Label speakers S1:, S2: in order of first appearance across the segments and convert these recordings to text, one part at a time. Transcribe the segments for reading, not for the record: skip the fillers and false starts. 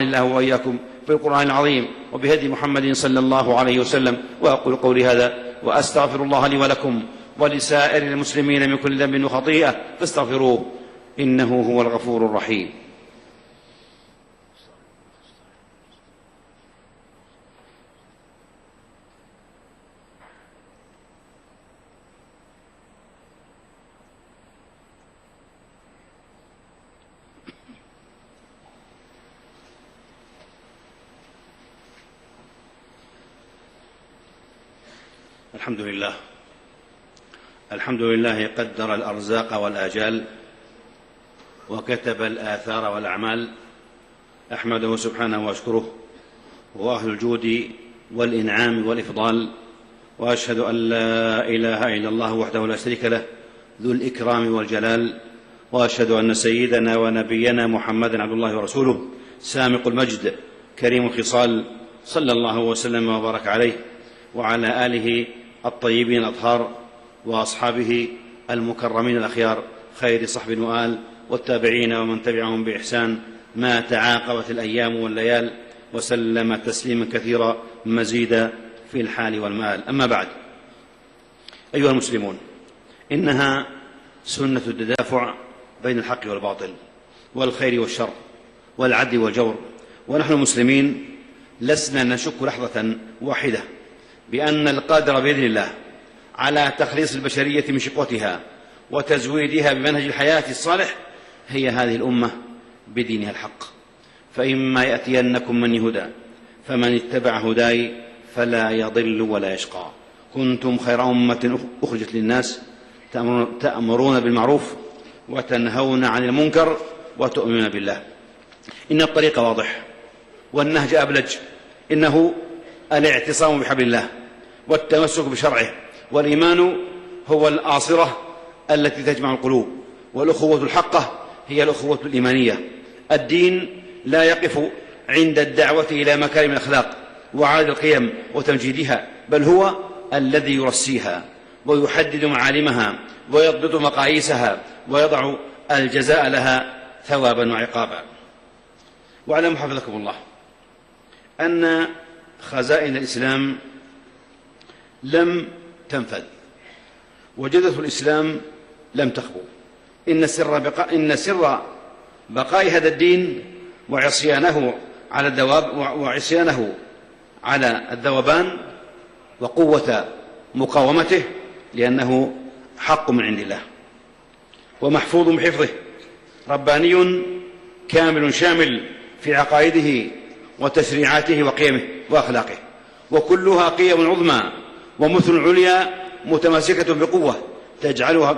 S1: الله وإياكم بالقرآن العظيم وبهدي محمد صلى الله عليه وسلم. وأقول قولي هذا وأستغفر الله لي ولكم ولسائر المسلمين من كل ذنب وخطيئة فاستغفروه إنه هو الغفور الرحيم. الحمد لله قدر الأرزاق والآجال وكتب الآثار والأعمال. أحمده سبحانه وأشكره هو أهل الجود والإنعام والإفضال، وأشهد أن لا إله إلا الله وحده لا شريك له ذو الإكرام والجلال، وأشهد أن سيدنا ونبينا محمدا عبد الله ورسوله سامق المجد كريم الخصال، صلى الله وسلم وبارك عليه وعلى آله الطيبين الأطهار وأصحابه المكرمين الأخيار، خير صحب وآل والتابعين ومن تبعهم بإحسان ما تعاقبت الأيام والليال، وسلم تسليما كثيرا مزيدا في الحال والمآل. أما بعد، أيها المسلمون، إنها سنة التدافع بين الحق والباطل والخير والشر والعدل والجور، ونحن المسلمين لسنا نشك لحظة واحدة بأن القادر بإذن الله على تخليص البشرية من شقوتها وتزويدها بمنهج الحياة الصالح هي هذه الأمة بدينها الحق. فإما يأتينكم مني هدى فمن اتبع هداي فلا يضل ولا يشقى. كنتم خير أمة أخرجت للناس تأمرون بالمعروف وتنهون عن المنكر وتؤمنون بالله. إن الطريق واضح والنهج أبلج، إنه الاعتصام بحبل الله والتمسك بشرعه، والإيمان هو الآصرة التي تجمع القلوب، والأخوة الحقة هي الأخوة الإيمانية. الدين لا يقف عند الدعوة إلى مكارم الأخلاق وعاد القيم وتمجيدها، بل هو الذي يرسيها ويحدد معالمها ويضبط مقاييسها ويضع الجزاء لها ثوابا وعقابا. واعلموا حفظكم الله أن خزائن الإسلام لم تنفذ وجدة الإسلام لم تخبو. إن سر بقاء هذا الدين وعصيانه على الذوبان وقوة مقاومته لأنه حق من عند الله ومحفوظ بحفظه، رباني كامل شامل في عقائده وتشريعاته وقيمه وأخلاقه، وكلها قيم عظمى ومثل عليا متماسكة بقوة تجعلها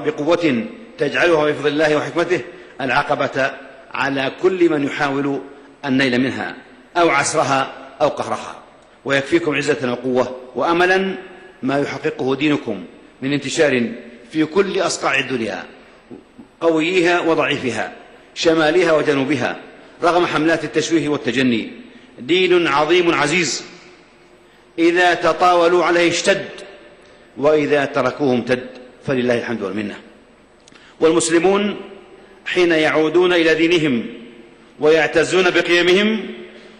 S1: بفضل الله وحكمته العقبة على كل من يحاول النيل منها أو عسرها أو قهرها. ويكفيكم عزة وقوة وأملا ما يحققه دينكم من انتشار في كل أصقاع الدنيا، قويها وضعيفها، شمالها وجنوبها، رغم حملات التشويه والتجني. دين عظيم عزيز إذا تطاولوا عليه اشتد، وإذا تركوه امتد، فلله الحمد والمنة. والمسلمون حين يعودون إلى دينهم ويعتزون بقيمهم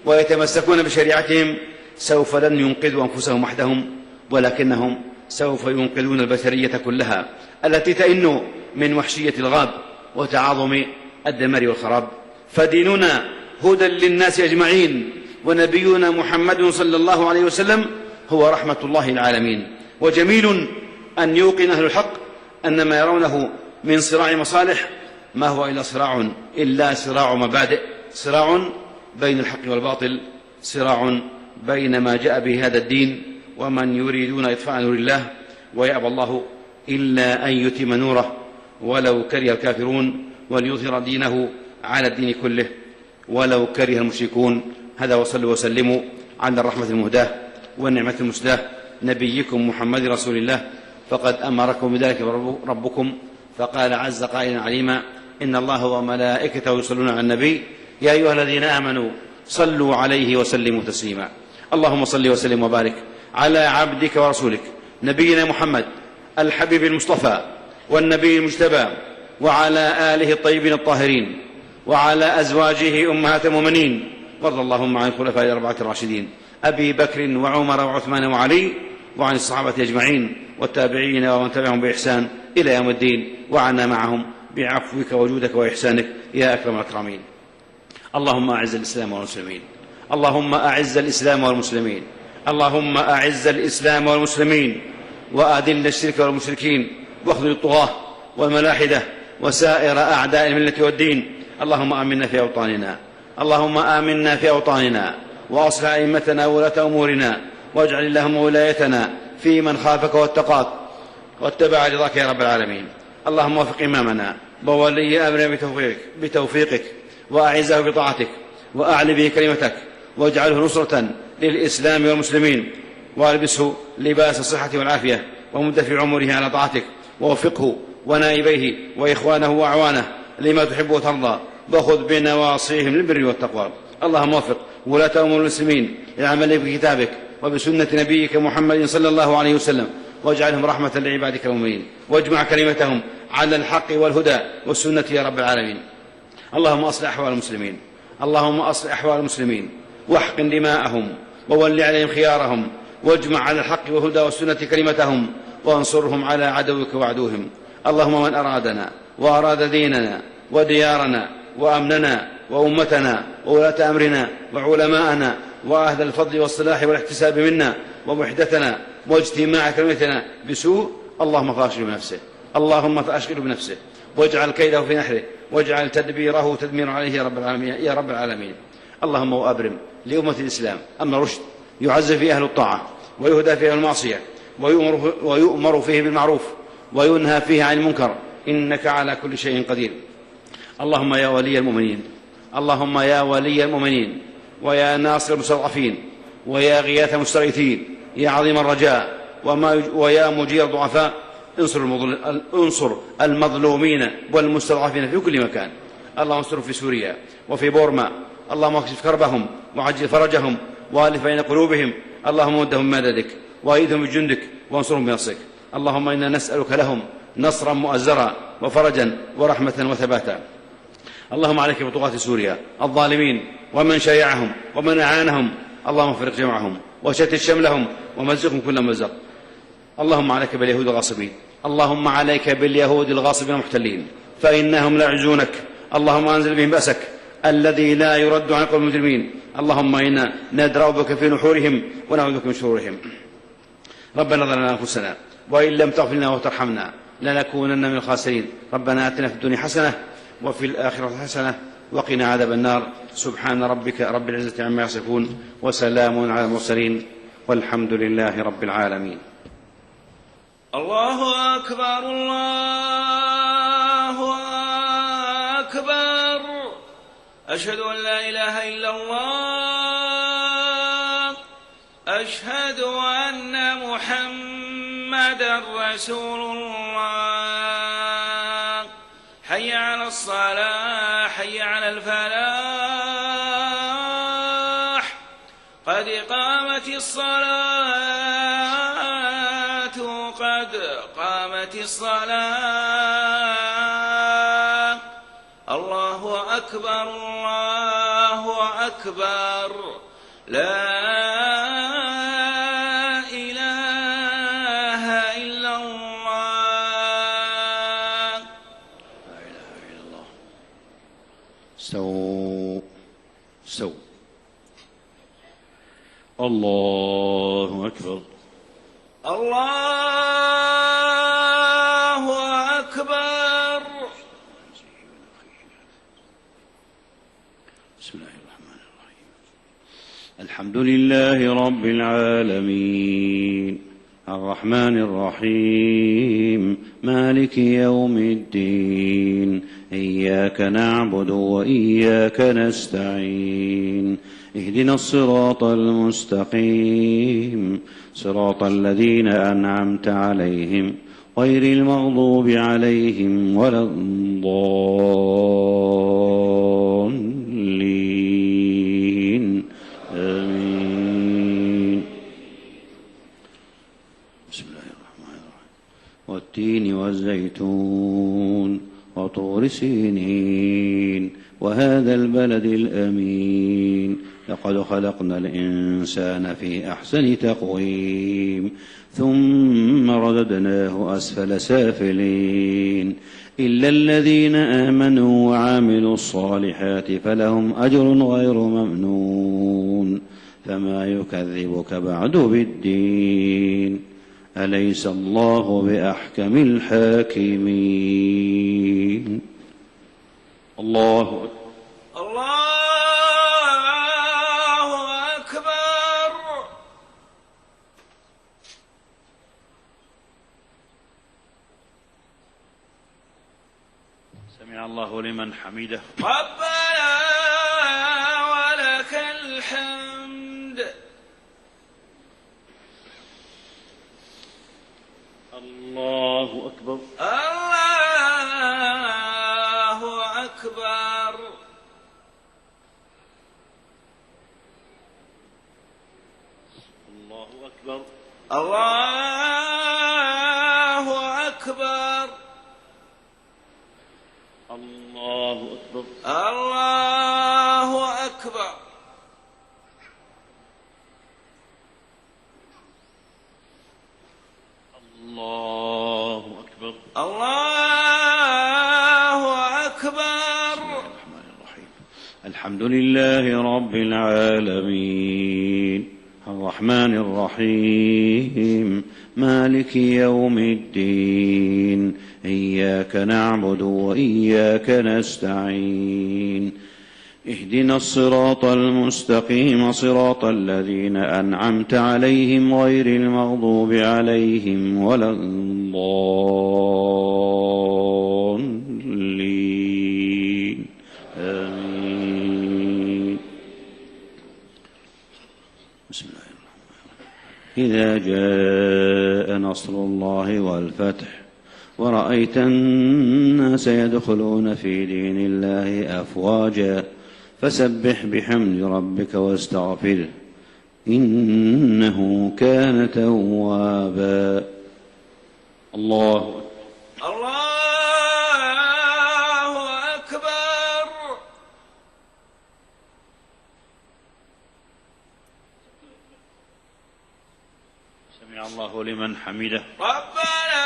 S1: ويتمسكون بشريعتهم سوف لن ينقذوا أنفسهم وحدهم، ولكنهم سوف ينقذون البشرية كلها التي تئن من وحشية الغاب وتعاظم الدمار والخراب. فديننا هدى للناس أجمعين، ونبينا محمد صلى الله عليه وسلم هو رحمة الله العالمين. وجميل أن يوقن أهل الحق أن ما يرونه من صراع مصالح ما هو إلا صراع مبادئ، صراع بين الحق والباطل، صراع بين ما جاء به هذا الدين ومن يريدون إطفاء نور الله، ويأبى الله إلا أن يتم نوره ولو كره الكافرون، وليظهر دينه على الدين كله ولو كره المشركون. هذا وصلوا وسلموا على الرحمة المهداة والنعمة المسداة نبيكم محمد رسول الله، فقد أمركم بذلك ربكم، فقال عز قائلا عليما: إن الله وملائكته يصلون على النبي يا أيها الذين آمنوا صلوا عليه وسلموا تسليما. اللهم صل وسلم وبارك على عبدك ورسولك نبينا محمد الحبيب المصطفى والنبي المجتبى، وعلى آله الطيبين الطاهرين، وعلى أزواجه أمهات المؤمنين، وارض اللهم عن الخلفاء الأربعة الراشدين أبي بكر وعمر وعثمان وعلي، وعن الصحابة أجمعين والتابعين ومن تبعهم بإحسان إلى يوم الدين، وعنا معهم بعفوك وجودك وإحسانك يا أكرم الأكرمين. اللهم أعز الإسلام والمسلمين، اللهم أعز الإسلام والمسلمين، اللهم أعز الإسلام والمسلمين، وأذل الشرك والمشركين، واخذل الطغاة والملاحدة وسائر أعداء الملة والدين. اللهم آمنا في أوطاننا، اللهم آمنا في أوطاننا، وأصلح أئمتنا وولاة أمورنا، واجعل اللهم ولايتنا في من خافك واتقاك واتبع رضاك يا رب العالمين. اللهم وفق إمامنا وولي أمرنا بتوفيقك، وأعزه بطاعتك، وأعل به كلمتك، واجعله نصرة للإسلام والمسلمين، والبسه لباس الصحة والعافية، ومد في عمره على طاعتك، ووفقه ونائبيه وإخوانه وأعوانه لما تحب وترضى، وخذ بنواصيهم للبر والتقوى. اللهم وفق ولاة أمور المسلمين للعمل بكتابك وبسنة نبيك محمد صلى الله عليه وسلم، واجعلهم رحمة لعبادك المؤمنين، واجمع كلمتهم على الحق والهدى والسنة يا رب العالمين. اللهم أصلح أحوال المسلمين، اللهم أصلح أحوال المسلمين، واحقن دماءهم، وول عليهم خيارهم، واجمع على الحق والهدى والسنة كلمتهم، وانصرهم على عدوك وعدوهم. اللهم من أرادنا وأراد ديننا وديارنا وأمننا وأمتنا وولاة أمرنا وعلماءنا وأهل الفضل والصلاح والاحتساب منا ووحدتنا واجتماع كلمتنا بسوء، اللهم فاشغله بنفسه، اللهم فاشغله بنفسه، واجعل كيده في نحره، واجعل تدبيره تدمير عليه يا رب العالمين. اللهم وأبرم لأمة الإسلام أمن رشد يعز فيه أهل الطاعة، ويهدى فيه المعصية، ويؤمر فيه بالمعروف، وينهى فيه عن المنكر، إنك على كل شيء قدير. اللهم يا ولي المؤمنين، اللهم يا ولي المؤمنين، ويا ناصر المستضعفين، ويا غياث المستغيثين، يا عظيم الرجاء ويا مجير الضعفاء، انصر المظلومين والمستضعفين في كل مكان. اللهم انصرهم في سوريا وفي بورما، اللهم اكشف كربهم وعجل فرجهم والف بين قلوبهم. اللهم مدهم بمددك وايدهم بجندك وانصرهم بنصرك. اللهم انا نسالك لهم نصرا مؤزرا وفرجا ورحمه وثباتا. اللهم عليك بطغاة سوريا الظالمين ومن شايعهم ومن أعانهم، اللهم فرق جمعهم وشتت شملهم ومزقهم كل مزق. اللهم عليك باليهود الغاصبين، اللهم عليك باليهود الغاصبين المحتلين، فإنهم لا يعجزونك. اللهم أنزل بهم بأسك الذي لا يرد عن قوم المجرمين. اللهم إنا ندرأ بك في نحورهم ونعوذ بك من شرورهم. ربنا ظلمنا أنفسنا وإن لم تغفر لنا وترحمنا لنكونن من الخاسرين. ربنا آتنا في الدنيا حسنة وفي الآخرة حسنة وقنا عذاب النار. سبحان ربك رب العزة عما يصفون، وسلام على المرسلين، والحمد لله رب العالمين.
S2: الله أكبر، الله أكبر، أشهد أن لا إله إلا الله، أشهد أن محمدا رسول الله. حي على الصلاة، حي على الفلاح، قد قامت الصلاة، قد قامت الصلاة. الله أكبر، الله أكبر، لا إله إلا الله.
S1: لا إله إلا الله. استووا استووا. الله أكبر،
S2: الله أكبر.
S1: بسم الله الرحمن الرحيم. الحمد لله رب العالمين، الرحمن الرحيم، مالك يوم الدين، إياك نعبد وإياك نستعين، اهدنا الصراط المستقيم، صراط الذين أنعمت عليهم غير المغضوب عليهم ولا الضالين، آمين. بسم الله الرحمن الرحيم. والتين والزيتون وطور سينين وهذا البلد الأمين. لقد خلقنا الإنسان في أحسن تقويم ثم رددناه أسفل سافلين إلا الذين آمنوا وعملوا الصالحات فلهم أجر غير ممنون. فما يكذبك بعد بالدين أليس الله بأحكم الحاكمين. الله أكبر.
S2: الله أكبر.
S1: سمع الله لمن حمده.
S2: ربنا ولك الحمد.
S1: الله أكبر.
S2: الله أكبر.
S1: الله أكبر.
S2: الله أكبر.
S1: الله أكبر.
S2: الله أكبر.
S1: الله أكبر.
S2: الله أكبر.
S1: الرحمن الرحيم. الحمد لله رب العالمين الرحمن الرحيم مالك يوم الدين إياك نعبد وإياك نستعين اهدنا الصراط المستقيم صراط الذين أنعمت عليهم غير المغضوب عليهم ولا الضالين آمين. بسم الله الرحمن الرحيم. إذا جاء نصر الله والفتح ورأيت الناس يدخلون في دين الله أفواجا فسبح بحمد ربك واستغفره إنه كان توابا. الله
S2: أكبر.
S1: سمع الله لمن حمده.
S2: ربنا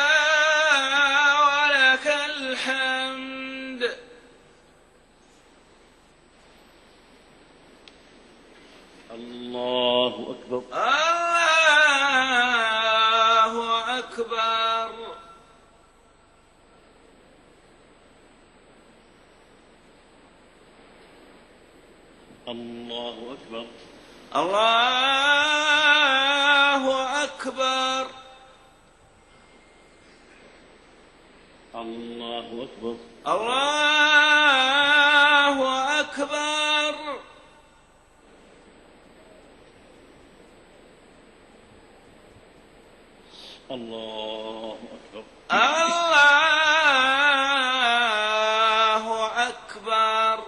S2: ولك الحمد.
S1: الله أكبر.
S2: الله أكبر.
S1: الله أكبر.
S2: الله أكبر.
S1: الله أكبر.
S2: الله أكبر.
S1: الله أكبر.
S2: الله أكبر.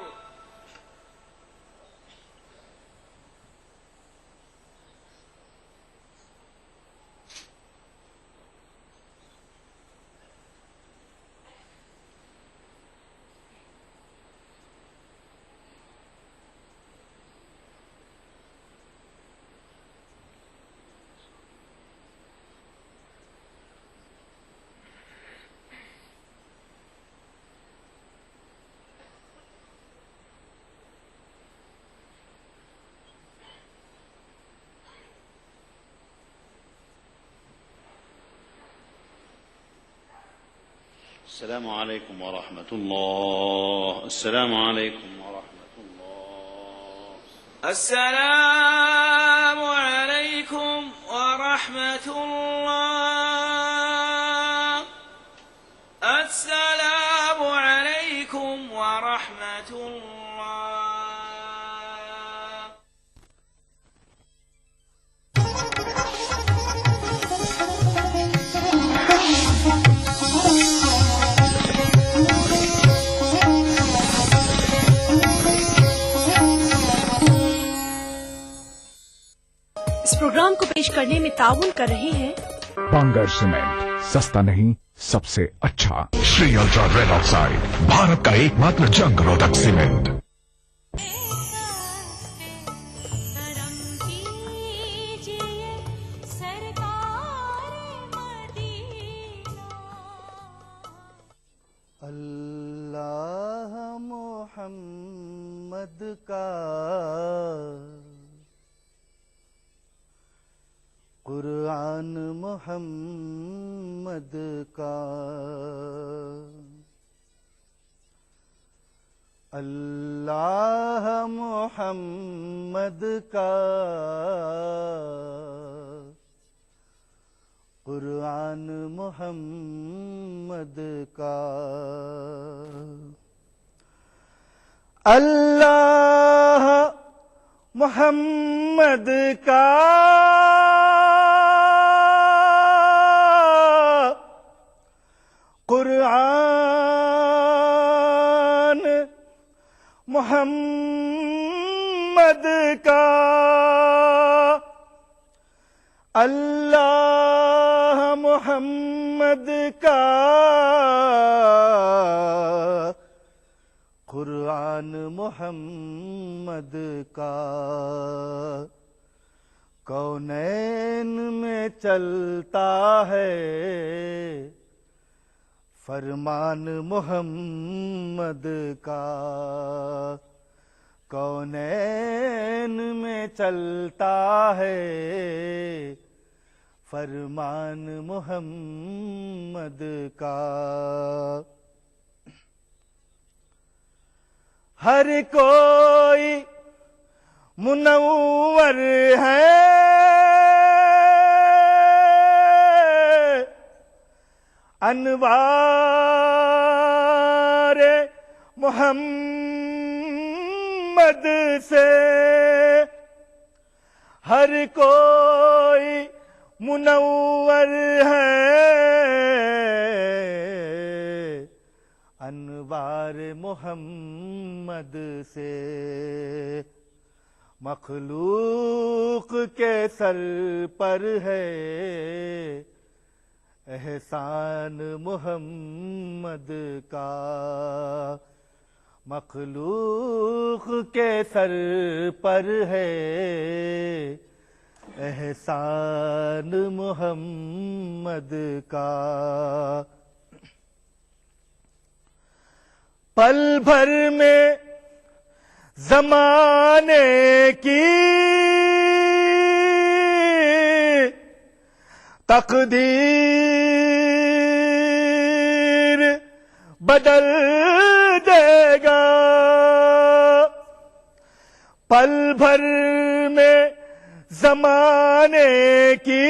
S1: السلام عليكم ورحمة الله. السلام عليكم ورحمة الله.
S2: السلام عليكم ورحمة الله. السلام عليكم ورحمة الله.
S3: इस प्रोग्राम को पेश करने में ताउन कर रहे हैं बांगर सीमेंट, सस्ता नहीं सबसे अच्छा।
S4: Shri ultra red oxide, Bharat का एकमात्र जंग रोधक सीमेंट।
S5: अल्लाह मोहम्मद का कुरान मोहम्मद का अल्लाह मोहम्मद का कुरान मोहम्मद का अल्लाह मोहम्मद का कुरान मोहम्मद का अल्लाह मोहम्मद का कुरान मोहम्मद का कौनैन में चलता है फरमान मोहम्मद का कौनैन में चलता है फरमान मोहम्मद का हर कोई मुनव्वर है अनवार मोहम्मद से हर कोई मुनव्वर है अनवार मोहम्मद से मखलूक के सर पर है एहसान मोहम्मद का मखलूक के सर पर है एहसान मोहम्मद का पल भर में ज़माने की तकदीर बदल देगा पल भर में ज़माने की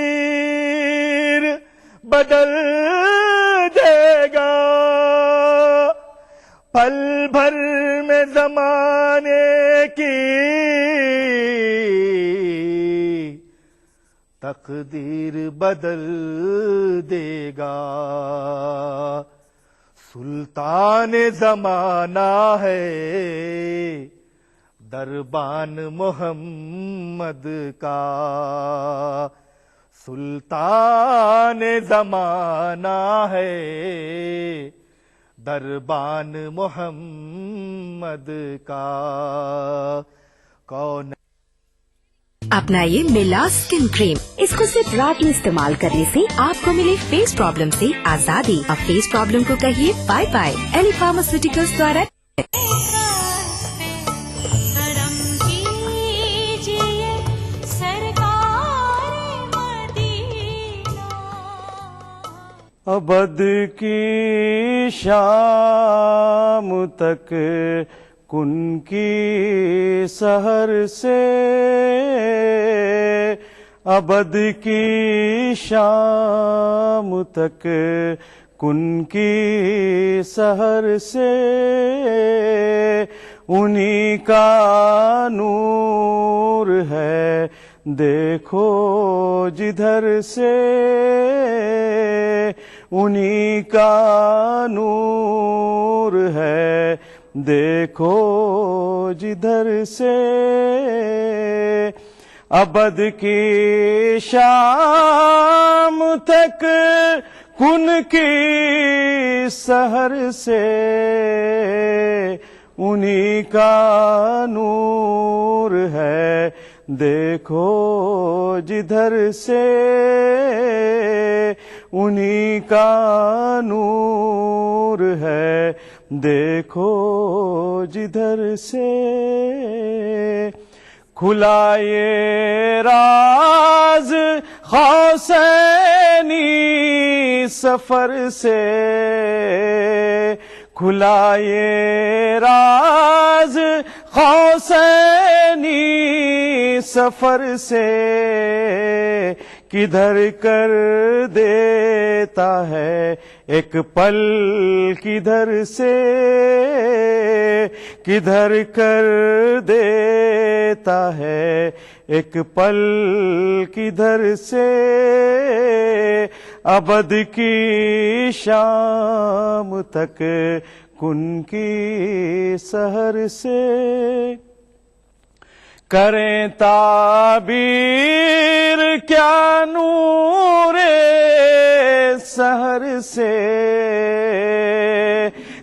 S5: तकदीर बदल देगा पल भर में ज़माने की तकदीर बदल देगा सुल्तान ज़माना है दरबान मोहम्मद का सुल्तान ज़माना है दरबान मोहम्मद का कौन
S6: अपनाइए मिला स्किन क्रीम। इसको सिर्फ रात में इस्तेमाल करने से आपको मिले फेस प्रॉब्लम से आजादी। अब फेस प्रॉब्लम को कहिए बाय बाय। एली फार्मास्यूटिकल्स द्वारा
S5: अबद की शाम तक कुन की सहर से अबद की शाम तक कुन की सहर से उन्हीं का नूर है देखो जिधर से उन्हीं का नूर है دیکھو جدھر سے ابد کی شام تک کن کی سحر سے انہی کا نور ہے دیکھو جدھر سے انہی کا نور ہے دیکھو جدھر سے کھلا یہ راز حسینی سفر سے کھلا یہ راز حسینی سفر سے کدھر کر دیتا ہے ایک پل کدھر سے کدھر کر دیتا ہے ایک پل کدھر سے ابد کی شام تک کن کی سحر سے کریں تعبیر کیا نور سحر سے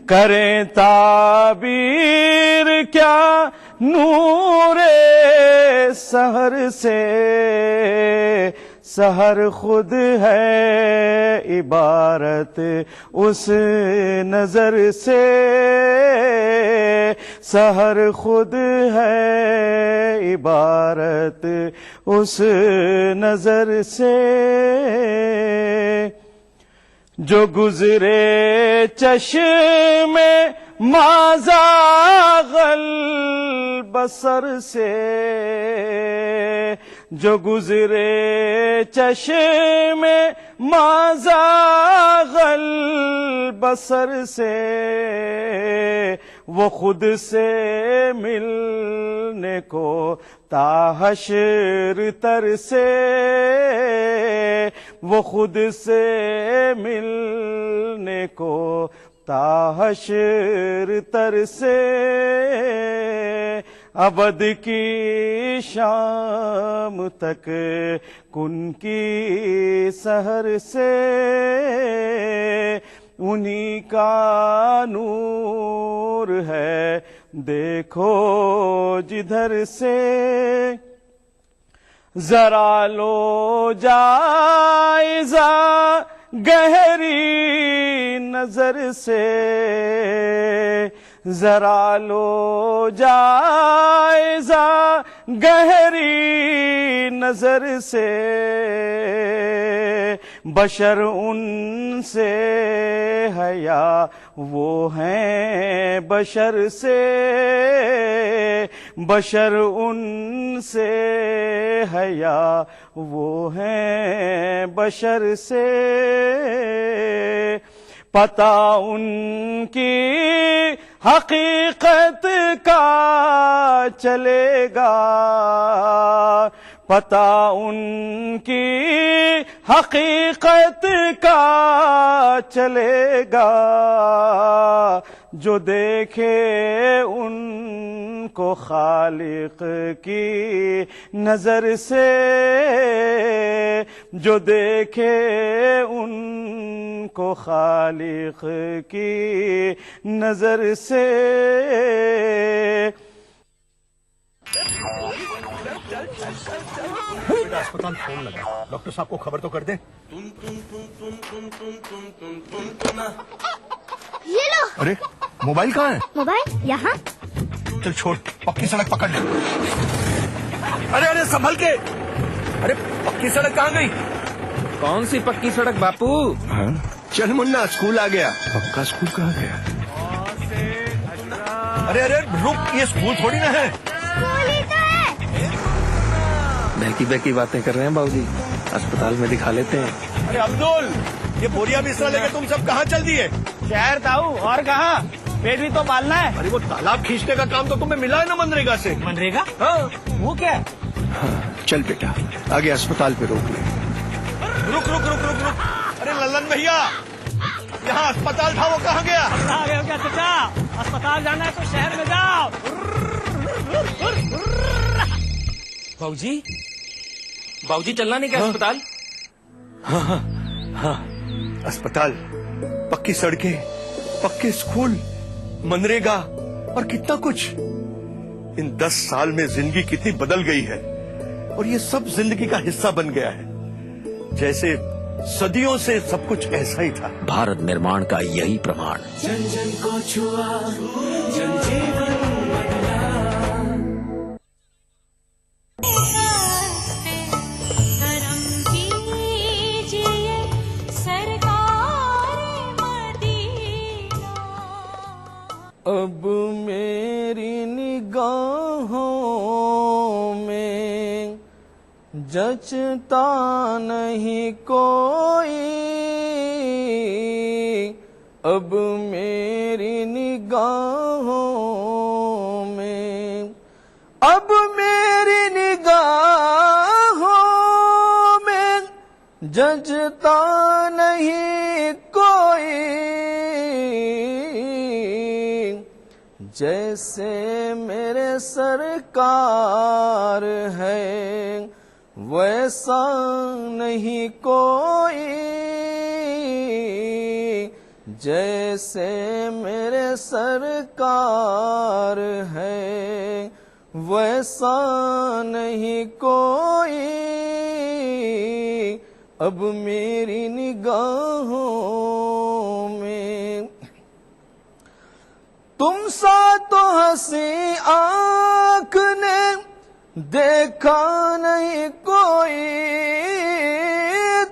S5: کریں تعبیر کیا نور سحر سے سحر خود ہے عبارت اس نظر سے سحر خود ہے عبارت اس نظر سے جو گزرے چشم مازاغل بصر سے جو گزرے چشم مازاغل بصر سے وہ خود سے ملنے کو تاحشر تر سے وہ خود سے ملنے کو تاحشر تر سے ابد کی شام تک کن کی سحر سے انہی کا نور ہے دیکھو جدھر سے ذرا لو جائزہ گہری نظر سے ذرا لو جائزہ گہری نظر سے بشر ان سے ہے یا وہ ہیں بشر سے بشر ان سے ہے یا وہ ہیں بشر سے پتہ ان کی حقیقت کا چلے گا پتہ ان کی حقیقت کا چلے گا جو دیکھے ان کو خالق کی نظر سے جو دیکھے ان کو خالق کی نظر سے
S7: اسپتال فون لگا ڈاکٹر صاحب کو خبر تو کر دیں
S8: یہ لو
S7: ارے موبائل کہاں ہے
S8: موبائل یہاں
S7: چل چھوڑ پکی سڑک پکڑ لے ارے ارے سنبھل کے ارے پکی سڑک کہاں گئی
S2: کون سی پکی سڑک باپو
S7: چل منا اسکول آ گیا پکا اسکول کہاں گیا ارے ارے رک یہ اسکول تھوڑی نہ ہے
S2: بہکی بہکی باتیں کر رہے ہیں باؤ جی اسپتال میں دکھا لیتے ہیں
S7: ارے عبدل یہ بوریا بستر لے کے تم سب کہاں چل دیے
S5: شہر تاؤ اور کہاں پیٹ بھی تو پالنا ہے
S7: ارے وہ تالاب کھینچنے کا کام تو تمہیں ملا ہے نا منریگا سے
S5: منریگا
S7: ہاں
S5: وہ کیا ہے
S7: چل بیٹا آگے اسپتال پہ روک لے رک رک رک رک رک ارے للن بھیا یہاں اسپتال تھا وہ کہاں گیا
S5: کیا چچا اسپتال اسپتال جانا ہے تو شہر میں جاؤ.
S7: باؤ جی چلنا نہیں کیا اسپتال؟ ہاں اسپتال، پکی سڑکیں، پکے اسکول، منریگا اور کتنا کچھ. ان 10 سال میں زندگی کتنی بدل گئی ہے، اور یہ سب زندگی کا حصہ بن گیا ہے، جیسے صدیوں سے سب کچھ ایسا ہی تھا.
S8: بھارت نرمان کا یہی پرمان.
S9: جن جن کو چھوا، جن جیون بدلا.
S10: کرم کیجئے سرکار مدینہ.
S5: اب میری نگاہوں میں جچتا نہیں کوئی. اب میری نگاہوں میں، اب میری نگاہوں میں جچتا نہیں کوئی. جیسے میرے سرکار ہے ویسا نہیں کوئی. جیسے میرے سرکار ہے ویسا نہیں کوئی. اب میری نگاہوں میں تم سا تو ہنسی آنکھ نے دیکھا نہیں کوئی.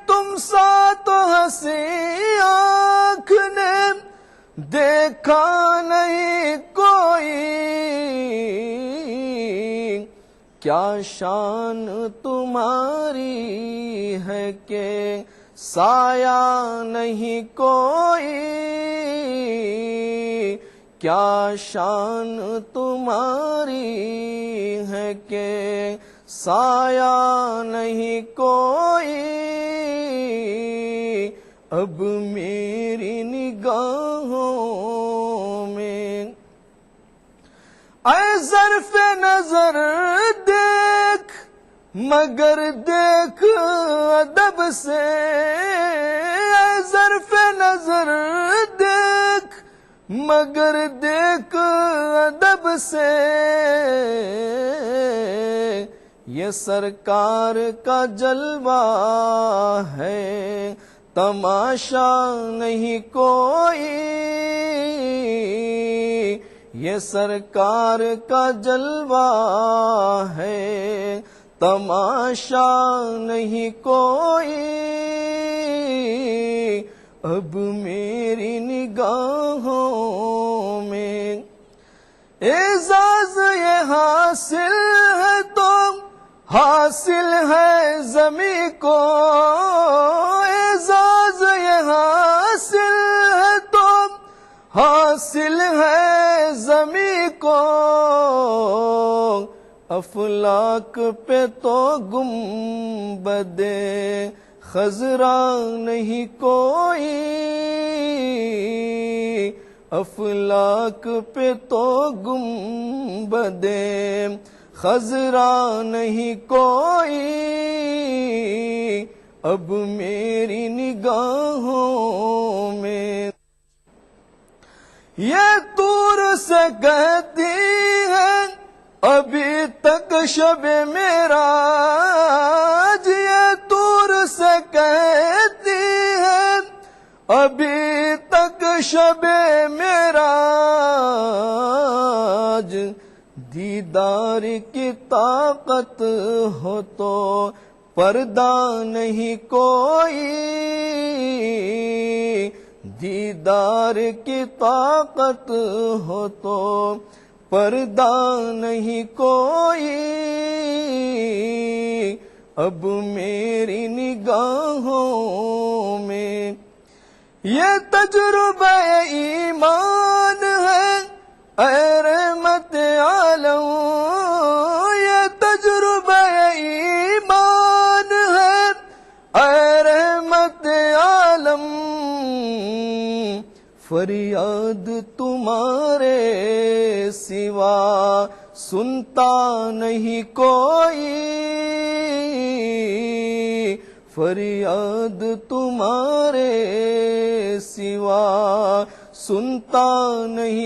S5: تم سا تو ہنسی آنکھ نے دیکھا نہیں کوئی. کیا شان تمہاری ہے کہ سایہ نہیں کوئی. کیا شان تمہاری ہے کہ سایہ نہیں کوئی. اب میری نگاہوں میں اے ظرف نظر دیکھ، مگر دیکھ ادب سے. اے ظرف نظر دیکھ، مگر دیکھ ادب سے. یہ سرکار کا جلوہ ہے، تماشا نہیں کوئی. یہ سرکار کا جلوہ ہے، تماشا نہیں کوئی. اب میری نگاہوں میں اعزاز یہ حاصل ہے تو حاصل ہے زمیں کو. اعزاز یہ حاصل ہے تو حاصل ہے زمیں کو. افلاک پہ تو گنبد خضرا نہیں کوئی. افلاک پہ تو گنبد خضرا نہیں کوئی. اب میری نگاہوں میں یہ طور سے کہتی ہے ابھی تک شب معراج. یہ طور سے کہتی ہے ابھی تک شب معراج. دیدار کی طاقت ہو تو پردہ نہیں کوئی. دیدار کی طاقت ہو تو پردہ نہیں کوئی. اب میری نگاہوں میں یہ تجربہ ایمان ہے اے رحمت عالم. یہ تجربہ ایمان ہے اے رحمت عالم. فریاد تمہارے سوا سنتا نہیں کوئی، فریاد تمہارے سوا سنتا نہیں